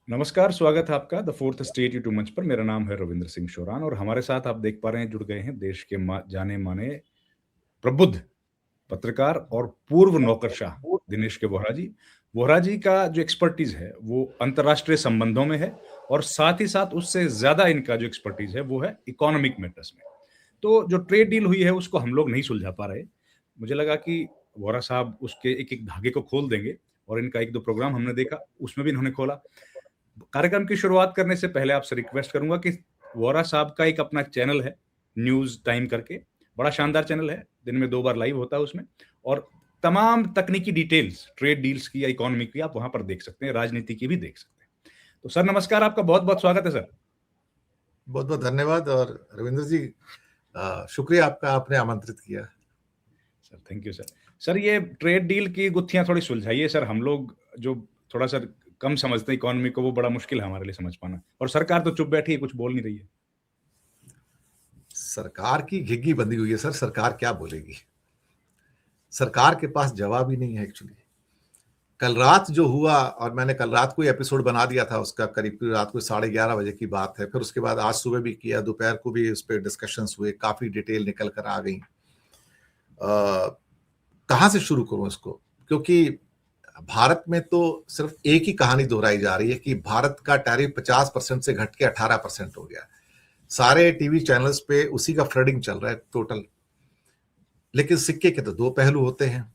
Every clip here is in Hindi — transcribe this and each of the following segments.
नमस्कार, स्वागत है आपका द फोर्थ स्टेट यूट्यूब मंच पर। मेरा नाम है रविंद्र सिंह शोरान और हमारे साथ आप देख पा रहे हैं जुड़ गए हैं देश के जाने-माने प्रबुद्ध पत्रकार और पूर्व नौकरशाह दिनेश के बोहरा जी। बोहरा जी का जो एक्सपर्टीज़ है, वो अंतर्राष्ट्रीय संबंधों में है और साथ ही साथ उससे ज़्यादा इनका जो एक्सपर्टीज़ है, वो है इकोनॉमिक मैटर्स में। तो जो ट्रेड डील हुई है, उसको हम लोग नहीं सुलझा पा रहे। मुझे लगा कि बोहरा साहब उसके एक-एक धागे को खोल देंगे और इनका 1-2 प्रोग्राम हमने देखा, उसमें भी इन्होंने खोला। कार्यक्रम की शुरुआत करने से पहले आपसे रिक्वेस्ट करूंगा कि वोरा साहब का एक अपना चैनल है, न्यूज टाइम करके, बड़ा शानदार चैनल है, दिन में 2 बार लाइव होता है उसमें और तमाम तकनीकी डिटेल्स ट्रेड डील्स की या इकोनॉमी की आप वहां पर देख सकते हैं, राजनीति की भी देख सकते हैं। तो सर नमस्कार, आपका बहुत बहुत स्वागत है सर। बहुत बहुत धन्यवाद। और रविंद्र जी, शुक्रिया आपका, आपने आमंत्रित किया। Sir thank you sir. Sir ये ट्रेड डील की गुत्थियां थोड़ी सुलझाइए सर, हम लोग जो थोड़ा सा कम समझते हैं इकोनॉमी को, वो बड़ा मुश्किल है हमारे लिए समझ पाना, और सरकार तो चुप बैठी है, कुछ बोल नहीं रही है। सरकार की घिग्गी बंधी हुई है सर, सरकार क्या बोलेगी? सरकार के पास जवाब ही नहीं है एक्चुअली। कल रात जो हुआ, और मैंने कल रात को एपिसोड बना दिया था उसका, करीब रात को 11:30 बजे की बात है। फिर उसके बाद आज सुबह भी किया, दोपहर को भी उस पर डिस्कशंस हुए, काफी डिटेल निकल कर आ गई। कहाँ से शुरू करूं इसको? क्योंकि भारत में तो सिर्फ एक ही कहानी दोहराई जा रही है कि भारत का टैरिफ 50% से घट के 18% हो गया। सारे टीवी चैनल्स पे उसी का फ्लडिंग चल रहा है टोटल। लेकिन सिक्के के तो दो पहलू होते हैं,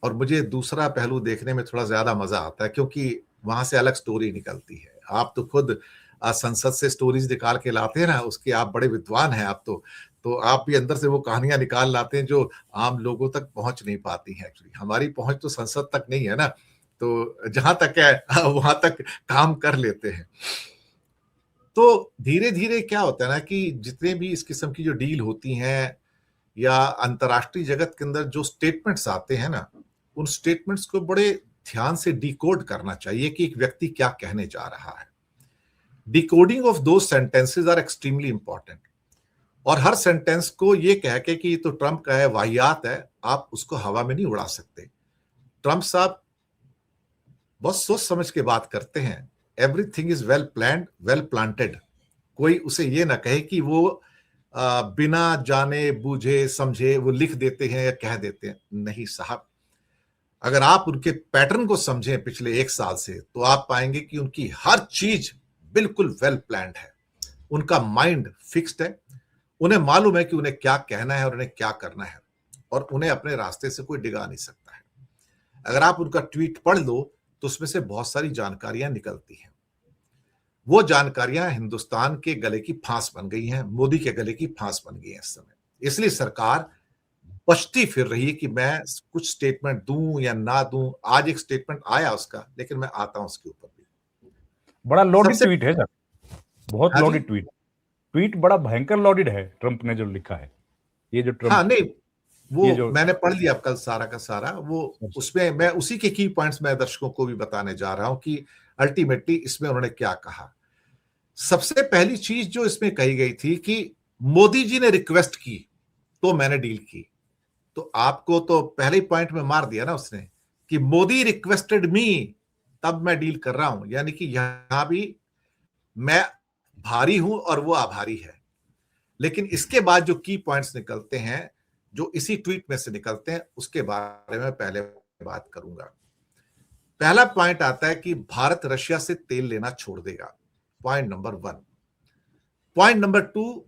और मुझे दूसरा पहलू देखने में थोड़ा ज्यादा मजा आता है, क्योंकि वहां से अलग स्टोरी निकलती है। आप तो खुद संसद से स्टोरीज निकाल के लाते हैं ना, उसके आप बड़े विद्वान हैं। आप तो आप भी अंदर से वो कहानियां निकाल लाते हैं जो आम लोगों तक पहुंच नहीं पाती हैं। एक्चुअली हमारी पहुंच तो संसद तक नहीं है ना, तो जहां तक है वहां तक काम कर लेते हैं। तो धीरे धीरे क्या होता है ना कि जितने भी इस किस्म की जो डील होती हैं या अंतर्राष्ट्रीय जगत के अंदर जो स्टेटमेंट्स आते हैं ना, उन स्टेटमेंट्स को बड़े ध्यान से डिकोड करना चाहिए कि एक व्यक्ति क्या कहने जा रहा है। डिकोडिंग ऑफ दो सेंटेंसेस आर एक्सट्रीमली इंपॉर्टेंट। और हर सेंटेंस को ये कह के कि ये तो ट्रंप का है, वाहियात है, आप उसको हवा में नहीं उड़ा सकते। ट्रंप साहब बहुत सोच समझ के बात करते हैं। Everything is well planned, well planted. कोई उसे ये ना कहे कि वो बिना जाने बूझे समझे वो लिख देते हैं या कह देते हैं। नहीं साहब, अगर आप उनके पैटर्न को समझें पिछले 1 साल से, तो आप पाएंगे कि उनकी हर चीज बिल्कुल वेल प्लान्ड है। उनका माइंड फिक्स्ड है। उन्हें मालूम है कि उन्हें क्या कहना है और उन्हें क्या करना है, और उन्हें अपने रास्ते से कोई डिगा नहीं सकता है। अगर आप उनका ट्वीट पढ़ लो तो उसमें से बहुत सारी जानकारियां निकलती हैं। वो जानकारियां हिंदुस्तान के गले की फांस बन गई हैं, मोदी के गले की फांस बन गई है इस समय। इसलिए सरकार बचती फिर रही है कि मैं कुछ स्टेटमेंट दूं या ना दूं। आज एक स्टेटमेंट आया उसका, लेकिन मैं आता हूं उसके ऊपर भी। बड़ा लोडेड सबसे ट्वीट है सर, बहुत हाँ जी, लोडेड ट्वीट। ट्वीट बड़ा भयंकर लोडेड है, ट्रंप ने जो लिखा है, ये जो हाँ ट्रंप, नहीं, ये वो जो मैंने पढ़ लिया कल सारा का सारा। वो उसमें मैं उसी के की पॉइंट्स मैं दर्शकों को भी बताने जा रहा हूं कि अल्टीमेटली इसमें उन्होंने क्या कहा। सबसे पहली चीज जो इसमें कही गई थी कि मोदी जी ने रिक्वेस्ट की तो मैंने डील की। तो आपको तो पहले ही पॉइंट में मार दिया ना उसने कि मोदी रिक्वेस्टेड मी, तब मैं डील कर रहा हूं। यानी कि यहां भी मैं भारी हूं और वो आभारी है। लेकिन इसके बाद जो की पॉइंट्स निकलते हैं, जो इसी ट्वीट में से निकलते हैं, उसके बारे में पहले बात करूंगा। पहला पॉइंट आता है कि भारत रशिया से तेल लेना छोड़ देगा, point number 1। Point number 2,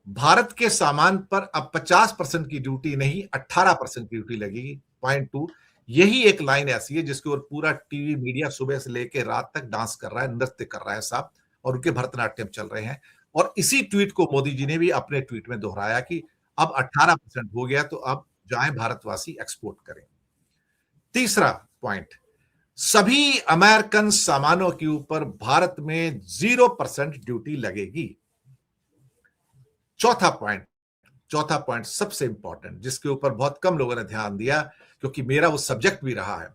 Bharat के सामान पर अब 50% की ड्यूटी नहीं 18% की ड्यूटी लगेगी, पॉइंट 2। यही एक लाइन ऐसी है जिसके ऊपर पूरा टीवी मीडिया सुबह से लेकर रात तक डांस कर रहा है, नृत्य कर रहा है साहब, और उनके भरतनाट्यम चल रहे हैं। और इसी ट्वीट को मोदी जी ने भी अपने ट्वीट में दोहराया कि अब 18% हो गया, तो अब जाएं भारतवासी एक्सपोर्ट करें। तीसरा पॉइंट, सभी अमेरिकन सामानों के ऊपर भारत में 0% ड्यूटी लगेगी। चौथा पॉइंट सबसे इंपॉर्टेंट, जिसके ऊपर बहुत कम लोगों ने ध्यान दिया, क्योंकि मेरा वो सब्जेक्ट भी रहा है।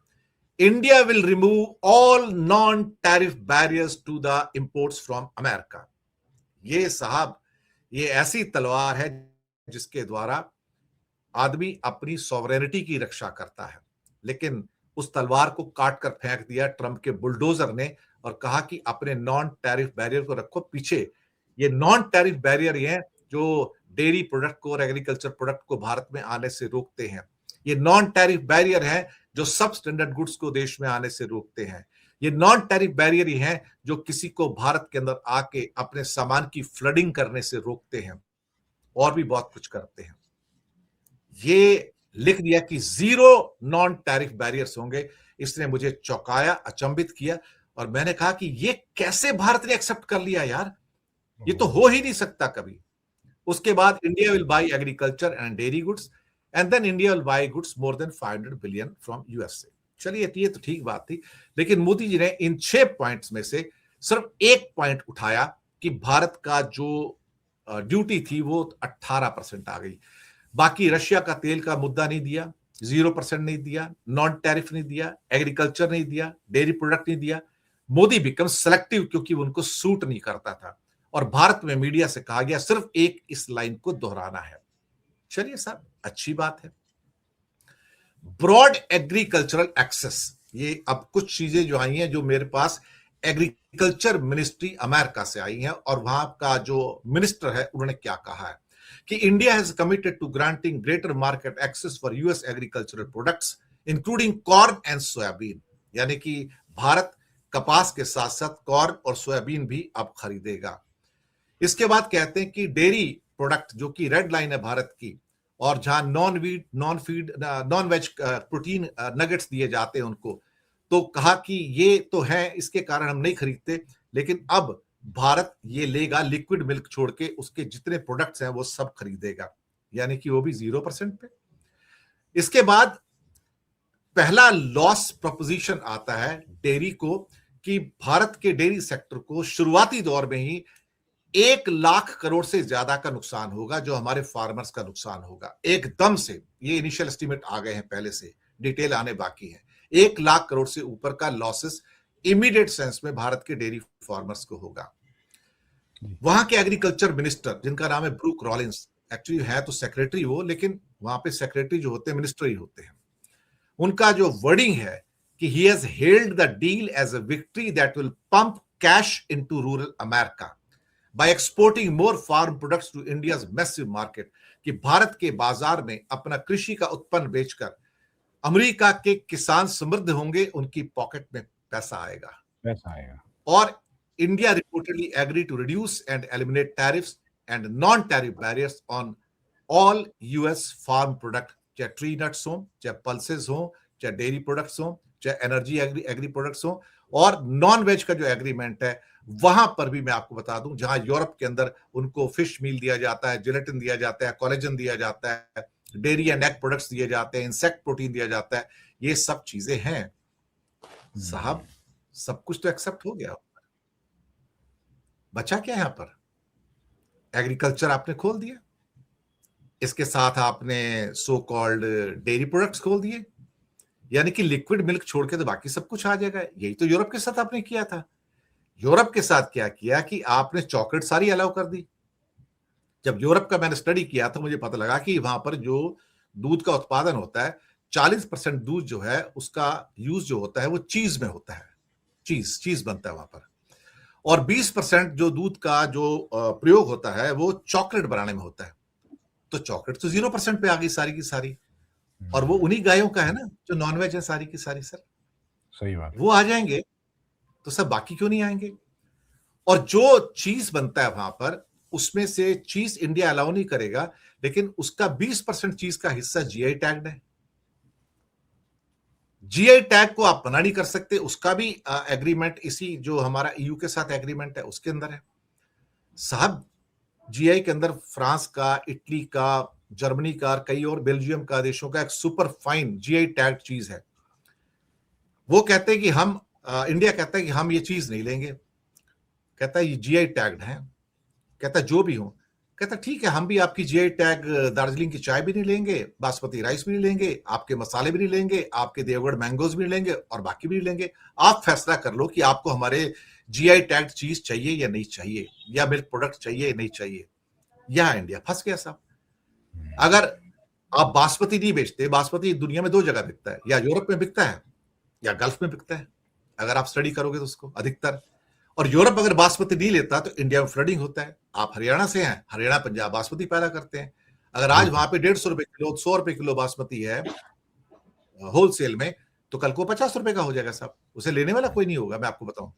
India will remove all non tariff barriers to the imports from America. ये साहब, ये ऐसी तलवार है जिसके द्वारा आदमी अपनी सॉवरेनिटी की रक्षा करता है, लेकिन उस तलवार को काट कर फेंक दिया ट्रंप के बुलडोजर ने और कहा कि अपने नॉन टैरिफ बैरियर को रखो पीछे। ये नॉन टैरिफ बैरियर ही है जो डेयरी प्रोडक्ट को और एग्रीकल्चर प्रोडक्ट को भारत में आने से रोकते हैं। ये नॉन टैरिफ बैरियर है जो सब स्टैंडर्ड गुड्स को देश में आने से रोकते हैं। ये नॉन टैरिफ बैरियर ही है जो किसी को भारत के अंदर आके अपने सामान की फ्लडिंग करने से रोकते हैं और भी बहुत कुछ करते हैं। ये लिख दिया कि 0 नॉन टैरिफ बैरियर्स होंगे। इसने मुझे चौंकाया, अचंभित किया और मैंने कहा कि ये कैसे भारत ने एक्सेप्ट कर लिया यार, ये तो हो ही नहीं सकता कभी। उसके बाद India will buy agriculture and dairy goods and then India will buy goods more than 500 billion from USA. चलिए ये तो ठीक बात थी, लेकिन मोदी जी ने इन 6 पॉइंट्स में से सिर्फ एक पॉइंट उठाया कि भारत का जो ड्यूटी थी वो 18% आ गई। बाकी रशिया का तेल का मुद्दा नहीं दिया, 0% नहीं दिया, नॉन टैरिफ नहीं दिया, एग्रीकल्चर नहीं दिया, डेयरी प्रोडक्ट नहीं दिया। मोदी बिकम सेलेक्टिव क्योंकि उनको सूट नहीं करता था और भारत में मीडिया से कहा गया सिर्फ एक इस लाइन को दोहराना है। चलिए साहब, अच्छी बात है। ब्रॉड एग्रीकल्चरल एक्सेस, ये अब कुछ चीजें जो आई हैं जो मेरे पास एग्रीकल्चर मिनिस्ट्री अमेरिका से आई हैं और वहां का जो मिनिस्टर है उन्होंने क्या कहा है कि India has committed to granting greater market access for US agricultural products including corn and soybean. यानी कि भारत कपास के साथ साथ कॉर्न और सोयाबीन भी अब खरीदेगा। इसके बाद कहते हैं कि डेयरी प्रोडक्ट जो कि रेड लाइन है भारत की और जहां नॉन वेज प्रोटीन नगेट्स दिए जाते हैं उनको, तो कहा कि ये तो है, इसके कारण हम नहीं खरीदते, लेकिन अब भारत ये लेगा लिक्विड मिल्क छोड़ के, उसके जितने प्रोडक्ट्स हैं वो सब खरीदेगा, यानी कि वो भी 0% पे। इसके बाद पहला लॉस प्रोपोजिशन आता है डेयरी को कि भारत के डेयरी सेक्टर को शुरुआती दौर में ही 1 लाख करोड़ से ज्यादा का नुकसान होगा, जो हमारे फार्मर्स का नुकसान होगा एकदम से। ये इनिशियल एस्टीमेट आ गए हैं, पहले से डिटेल आने बाकी है। 1 लाख करोड़ से ऊपर का लॉसेस इमीडिएट सेंस में भारत के डेयरी फार्मर्स को होगा। वहां के एग्रीकल्चर मिनिस्टर जिनका नाम है ब्रूक रॉलिंस, एक्चुअली है तो सेक्रेटरी वो, लेकिन वहां पे सेक्रेटरी जो होते हैं मिनिस्टर ही होते हैं। उनका जो वर्डिंग है कि he has held the deal as a victory that will pump cash into rural America by exporting more farm products to India's massive market, कि भारत के बाजार में अपना कृषि का उत्पन्न बेचकर अमेरिका के किसान समृद्ध होंगे, उनकी पॉकेट में पैसा आएगा। और India reportedly agree to reduce and eliminate tariffs and non tariff barriers on all US farm product, चाहे ट्री नट्स हो, चाहे पल्सेस हो, चाहे डेयरी प्रोडक्ट्स हो, चाहे एनर्जी एग्री प्रोडक्ट्स हो। और नॉन वेज का जो एग्रीमेंट है वहां पर भी मैं आपको बता दूं, जहां यूरोप के अंदर उनको फिश मील दिया जाता है, जिलेटिन दिया जाता है, कोलेजन दिया जाता है, डेयरी एंड एग प्रोडक्ट्स दिए जाते हैं, इंसेक्ट प्रोटीन दिया जाता है, ये सब चीजें हैं साहब। सब कुछ तो एक्सेप्ट हो गया, बचा क्या यहां पर? एग्रीकल्चर आपने खोल दिया, इसके साथ आपने सो कॉल्ड डेयरी प्रोडक्ट्स खोल दिए, यानी कि लिक्विड मिल्क छोड़ के तो बाकी सब कुछ आ जाएगा। यही तो यूरोप के साथ आपने किया था। यूरोप के साथ क्या किया कि आपने चॉकलेट सारी अलाउ कर दी। जब यूरोप का मैंने स्टडी किया तो मुझे पता लगा कि वहां पर जो दूध का उत्पादन होता है, 40% दूध जो है उसका यूज जो होता है वो चीज में होता है, चीज बनता है वहां पर, और 20% जो दूध का जो प्रयोग होता है वो चॉकलेट बनाने में होता है। तो चॉकलेट तो 0% पे आ गई सारी की सारी, और वो उन्हीं गायों का है ना जो नॉनवेज है सारी की सारी। सर सही बात, वो आ जाएंगे तो सब बाकी क्यों नहीं आएंगे? और जो चीज बनता है वहां पर, उसमें से चीज इंडिया अलाउ नहीं करेगा, लेकिन उसका 20% चीज का हिस्सा जीआई टैग्ड है। जीआई टैग को आप मना नहीं कर सकते, उसका भी एग्रीमेंट इसी जो हमारा ईयू के साथ एग्रीमेंट है उसके अंदर है साहब। जीआई के अंदर फ्रांस का, इटली का, जर्मनी का, कई और बेल्जियम का देशों का एक सुपर फाइन जीआई टैग चीज है। वो कहते हैं कि हम इंडिया कहता है कि हम ये चीज नहीं लेंगे, कहता है ये जीआई टैग्ड है, कहता है जो भी हो, कहता ठीक है हम भी आपकी जीआई टैग दार्जिलिंग की चाय भी नहीं लेंगे, बासमती राइस भी नहीं लेंगे, आपके मसाले भी नहीं लेंगे, आपके देवगढ़ मैंगोज भी नहीं लेंगे और बाकी भी नहीं लेंगे। आप फैसला कर लो कि आपको हमारे जीआई टैग्ड चीज चाहिए या नहीं चाहिए, या मिल्क प्रोडक्ट चाहिए या नहीं चाहिए। यहां इंडिया फंस गया साहब। अगर आप बासमती नहीं बेचते, बासमती दुनिया में 2 जगह बिकता है, या यूरोप में बिकता है या गल्फ में बिकता है, अगर आप स्टडी करोगे तो उसको अधिकतर। और यूरोप अगर बासमती नहीं लेता तो इंडिया में फ्लडिंग होता है। आप हरियाणा से हैं, हरियाणा पंजाब बासमती पैदा करते हैं। अगर आज वहां पे 150 रुपए किलो, 100 रुपए किलो बासमती है होलसेल में, तो कल को 50 रुपए का हो जाएगा साहब, उसे लेने वाला कोई नहीं होगा, मैं आपको बताऊं।